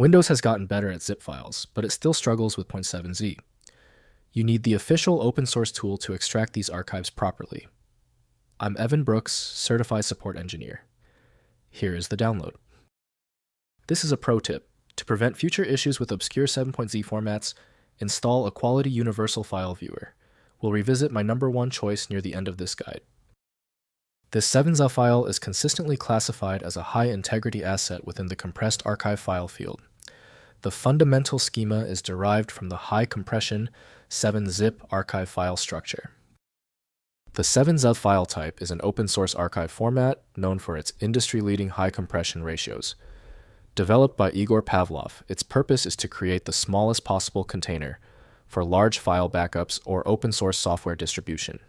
Windows has gotten better at zip files, but it still struggles with 0.7z. You need the official open source tool to extract these archives properly. I'm Evan Brooks, Certified Support Engineer. Here is the download. This is a pro tip. To prevent future issues with obscure 7.z formats, install a quality universal file viewer. We'll revisit my number one choice near the end of this guide. This 7z file is consistently classified as a high-integrity asset within the compressed archive file field. The fundamental schema is derived from the high-compression 7-zip archive file structure. The 7z file type is an open-source archive format known for its industry-leading high compression ratios. Developed by Igor Pavlov, its purpose is to create the smallest possible container for large file backups or open-source software distribution.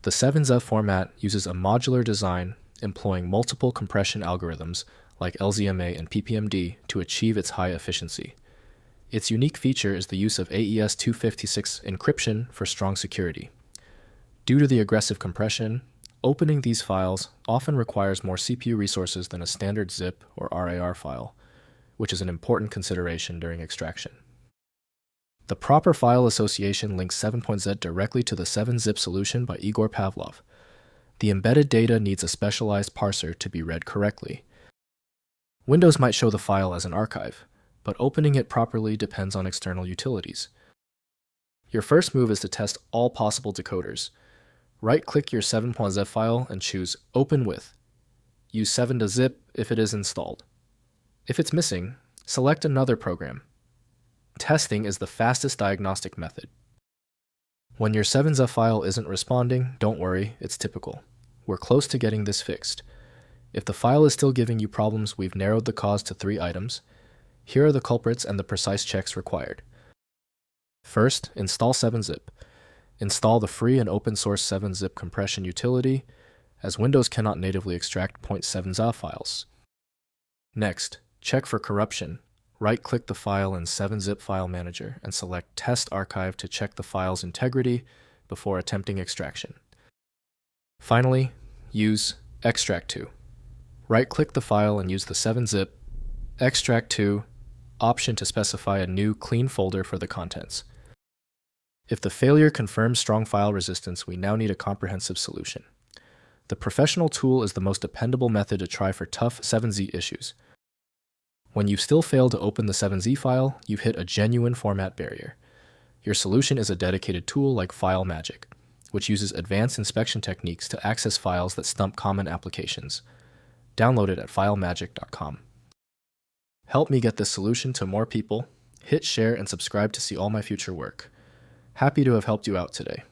The 7z format uses a modular design employing multiple compression algorithms like LZMA and PPMD to achieve its high efficiency. Its unique feature is the use of AES 256 encryption for strong security. Due to the aggressive compression, opening these files often requires more CPU resources than a standard zip or RAR file, which is an important consideration during extraction. The proper file association links 7.z directly to the 7-zip solution by Igor Pavlov. The embedded data needs a specialized parser to be read correctly. Windows might show the file as an archive, but opening it properly depends on external utilities. Your first move is to test all possible decoders. Right-click your 7.z file and choose Open With. Use 7-zip if it is installed. If it's missing, select another program. Testing is the fastest diagnostic method. When your 7z file isn't responding, don't worry, it's typical. We're close to getting this fixed. If the file is still giving you problems, we've narrowed the cause to 3 items. Here are the culprits and the precise checks required. First, install 7-zip. Install the free and open source 7-zip compression utility, as Windows cannot natively extract 0.7z files. Next, check for corruption. Right-click the file in 7-zip File Manager and select Test Archive to check the file's integrity before attempting extraction. Finally, use Extract To. Right-click the file and use the 7-zip Extract To option to specify a new clean folder for the contents. If the failure confirms strong file resistance, we now need a comprehensive solution. The professional tool is the most dependable method to try for tough 7z issues. When you still fail to open the 7z file, you've hit a genuine format barrier. Your solution is a dedicated tool like File Magic, which uses advanced inspection techniques to access files that stump common applications. Download it at filemagic.com. Help me get this solution to more people. Hit share and subscribe to see all my future work. Happy to have helped you out today.